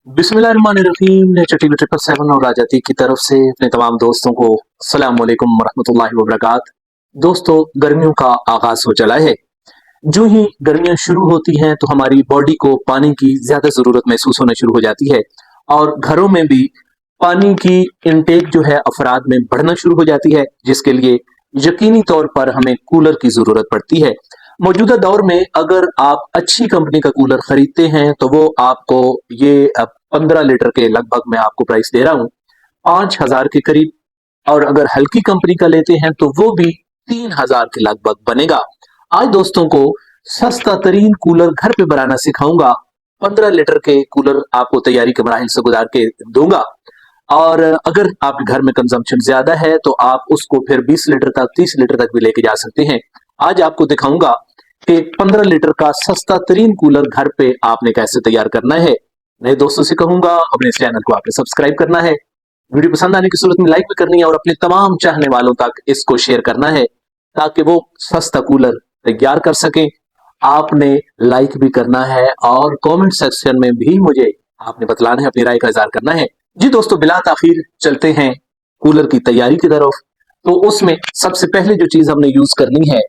बिस्मिल्लाहिर्रहमानिर्रहीम। Nature TV 777 और राजाती की तरफ से अपने तमाम दोस्तों को अस्सलाम वालेकुम वरहमतुल्लाहि वबरकातुहू। दोस्तों, गर्मियों का आगाज हो चला है। जो ही गर्मियां शुरू होती हैं तो हमारी बॉडी को पानी की ज्यादा जरूरत महसूस होना शुरू हो जाती है और घरों में भी पानी की इनटेक जो है अफराद में बढ़ना शुरू हो जाती है, जिसके लिए यकीनी तौर पर हमें कूलर की जरूरत पड़ती है। मौजूदा दौर में अगर आप अच्छी कंपनी का कूलर खरीदते हैं तो वो आपको ये 15 लीटर के लगभग मैं आपको प्राइस दे रहा हूँ 5,000 के करीब। और अगर हल्की कंपनी का लेते हैं तो वो भी 3,000 के लगभग बनेगा। आज दोस्तों को सस्ता तरीन कूलर घर पे बनाना सिखाऊंगा। 15 लीटर के कूलर आपको तैयारी के मराहिल से गुजार के दूंगा। और अगर आपके घर में कंजम्पशन ज्यादा है तो आप उसको फिर 20 लीटर तक 30 लीटर तक भी लेके जा सकते हैं। आज आपको दिखाऊंगा कि 15 लीटर का सस्ता तरीन कूलर घर पे आपने कैसे तैयार करना है। नए दोस्तों से कहूंगा अपने इस चैनल को आपने सब्सक्राइब करना है, वीडियो पसंद आने की सूरत में लाइक भी करनी है और अपने तमाम चाहने वालों तक इसको शेयर करना है ताकि वो सस्ता कूलर तैयार कर सकें। आपने लाइक भी करना है और कमेंट सेक्शन में भी मुझे आपने बतलाना है, अपनी राय का इजहार करना है। जी दोस्तों, बिला ताखिर चलते हैं कूलर की तैयारी की तरफ। तो उसमें सबसे पहले जो चीज हमने यूज करनी है,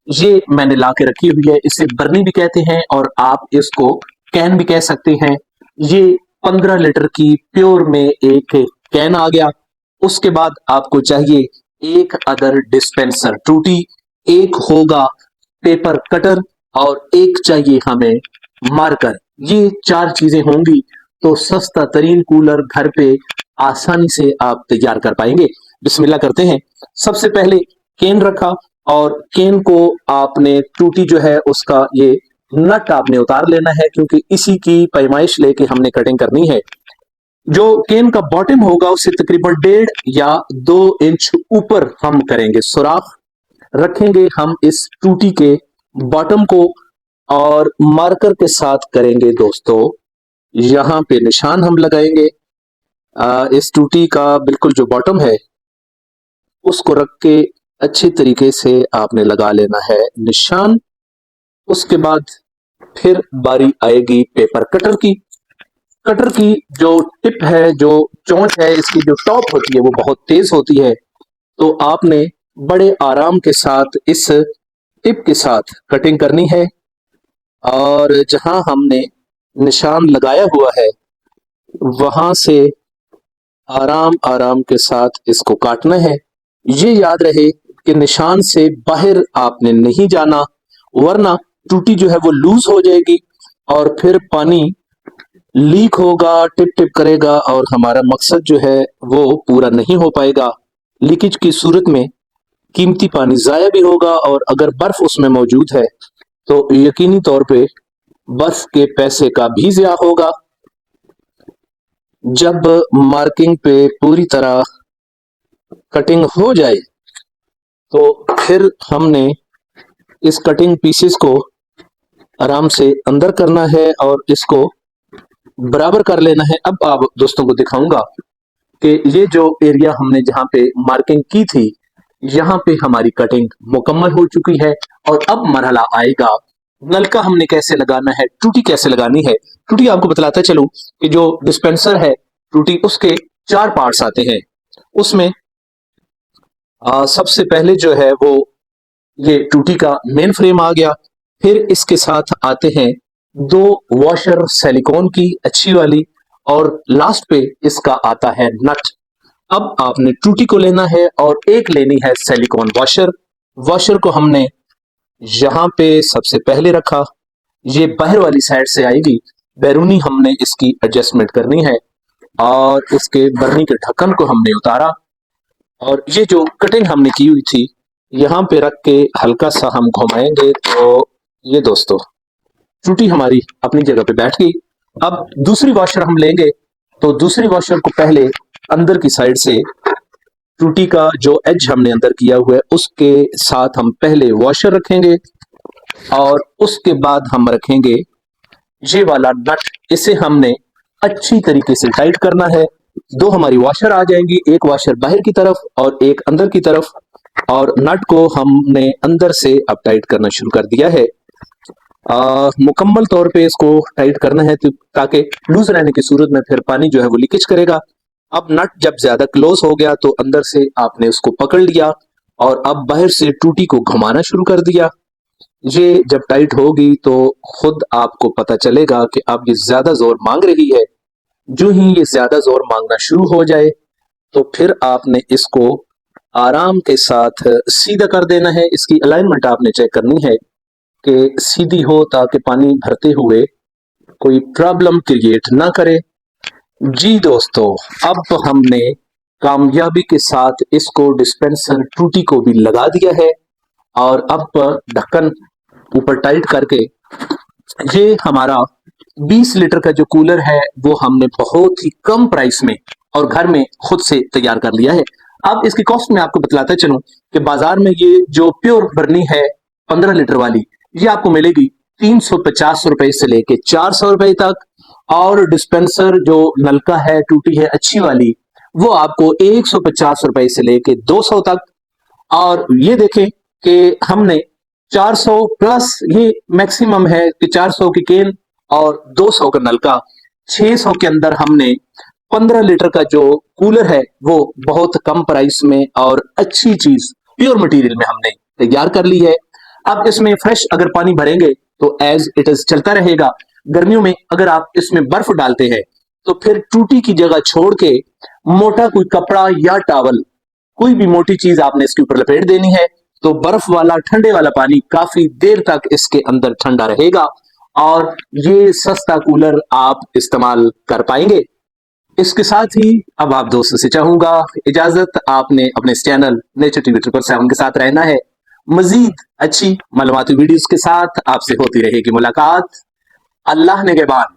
ये मैंने ला के रखी हुई है। इसे बर्नी भी कहते हैं और आप इसको कैन भी कह सकते हैं। ये 15 लीटर की प्योर में एक कैन आ गया। उसके बाद आपको चाहिए एक अदर डिस्पेंसर टूटी, एक होगा पेपर कटर और एक चाहिए हमें मार्कर। ये 4 चीजें होंगी तो सस्ता तरीन कूलर घर पे आसानी से आप तैयार कर पाएंगे। बिस्मिल्लाह करते हैं। सबसे पहले केन रखा और केन को आपने टूटी जो है उसका ये नट आपने उतार लेना है, क्योंकि इसी की पैमाइश लेके हमने कटिंग करनी है। जो केन का बॉटम होगा उससे तकरीबन 1.5 या 2 इंच ऊपर हम करेंगे सुराख, रखेंगे हम इस टूटी के बॉटम को और मार्कर के साथ करेंगे दोस्तों यहां पे निशान हम लगाएंगे। इस टूटी का बिल्कुल जो बॉटम है उसको रख के अच्छी तरीके से आपने लगा लेना है निशान। उसके बाद फिर बारी आएगी पेपर कटर की। कटर की जो टिप है, जो चोंच है, इसकी जो टॉप होती है वो बहुत तेज होती है, तो आपने बड़े आराम के साथ इस टिप के साथ कटिंग करनी है और जहां हमने निशान लगाया हुआ है वहां से आराम आराम के साथ इसको काटना है। ये याद रहे कि निशान से बाहर आपने नहीं जाना, वरना टूटी जो है वो लूज हो जाएगी और फिर पानी लीक होगा, टिप टिप करेगा और हमारा मकसद जो है वो पूरा नहीं हो पाएगा। लीकेज की सूरत में कीमती पानी जाया भी होगा और अगर बर्फ उसमें मौजूद है तो यकीनी तौर पे बर्फ के पैसे का भी ज़िया होगा। जब मार्किंग पे पूरी तरह कटिंग हो जाए तो फिर हमने इस कटिंग पीसेस को आराम से अंदर करना है और इसको बराबर कर लेना है। अब आप दोस्तों को दिखाऊंगा कि ये जो एरिया हमने जहां पे मार्किंग की थी, यहाँ पे हमारी कटिंग मुकम्मल हो चुकी है। और अब मरहला आएगा नलका हमने कैसे लगाना है, टूटी कैसे लगानी है। टूटी आपको बतलाता चलूं कि जो डिस्पेंसर है टूटी, उसके 4 पार्ट्स आते हैं। उसमें सबसे पहले जो है वो ये टूटी का मेन फ्रेम आ गया। फिर इसके साथ आते हैं 2 वॉशर सिलिकॉन की अच्छी वाली और लास्ट पे इसका आता है नट। अब आपने टूटी को लेना है और एक लेनी है सिलिकॉन वॉशर। वॉशर को हमने यहां पे सबसे पहले रखा, ये बाहर वाली साइड से आएगी, बैरूनी हमने इसकी एडजस्टमेंट करनी है और इसके बर्नी के ढक्कन को हमने उतारा और ये जो कटिंग हमने की हुई थी यहाँ पे रख के हल्का सा हम घुमाएंगे तो ये दोस्तों टूटी हमारी अपनी जगह पे बैठ गई। अब दूसरी वॉशर हम लेंगे तो दूसरी वॉशर को पहले अंदर की साइड से टूटी का जो एज हमने अंदर किया हुआ है उसके साथ हम पहले वॉशर रखेंगे और उसके बाद हम रखेंगे ये वाला नट। इसे हमने अच्छी तरीके से टाइट करना है। 2 हमारी वॉशर आ जाएंगी, एक वॉशर बाहर की तरफ और एक अंदर की तरफ, और नट को हमने अंदर से अब टाइट करना शुरू कर दिया है। मुकम्मल तौर पे इसको टाइट करना है ताकि लूज रहने की सूरत में फिर पानी जो है वो लीकेज करेगा। अब नट जब ज्यादा क्लोज हो गया तो अंदर से आपने उसको पकड़ लिया और अब बाहर से टूटी को घुमाना शुरू कर दिया। ये जब टाइट होगी तो खुद आपको पता चलेगा कि अब ये ज्यादा जोर मांग रही है। जो ही ये ज्यादा जोर मांगना शुरू हो जाए तो फिर आपने इसको आराम के साथ सीधा कर देना है। इसकी अलाइनमेंट आपने चेक करनी है कि सीधी हो ताकि पानी भरते हुए कोई प्रॉब्लम क्रिएट ना करे। जी दोस्तों, अब हमने कामयाबी के साथ इसको डिस्पेंसर टूटी को भी लगा दिया है और अब ढक्कन ऊपर टाइट करके ये हमारा 20 लीटर का जो कूलर है वो हमने बहुत ही कम प्राइस में और घर में खुद से तैयार कर लिया है। अब इसकी कॉस्ट में आपको बतलाता चलूं कि बाजार में ये जो प्योर बर्नी है 15 लीटर वाली, ये आपको मिलेगी 350 रुपए से लेके 400 रुपए तक। और डिस्पेंसर जो नलका है टूटी है अच्छी वाली, वो आपको 150 रुपए से लेके 200 तक। और ये देखें कि हमने 400 प्लस ये मैक्सिमम है कि 400 की केन और 200 का नलका, 600 के अंदर हमने 15 लीटर का जो कूलर है वो बहुत कम प्राइस में और अच्छी चीज प्योर मटेरियल में हमने तैयार कर ली है। अब इसमें फ्रेश अगर पानी भरेंगे तो एज इट इज चलता रहेगा। गर्मियों में अगर आप इसमें बर्फ डालते हैं तो फिर टूटी की जगह छोड़ के मोटा कोई कपड़ा या टावल, कोई भी मोटी चीज आपने इसके ऊपर लपेट देनी है तो बर्फ वाला ठंडे वाला पानी काफी देर तक इसके अंदर ठंडा रहेगा और ये सस्ता कूलर आप इस्तेमाल कर पाएंगे। इसके साथ ही अब आप दोस्तों से चाहूंगा इजाजत, आपने अपने इस चैनल नेचर टीवी 777 के साथ रहना है। मजीद अच्छी मालूमाती वीडियोस के साथ आपसे होती रहेगी मुलाकात। अल्लाह ने के बाद।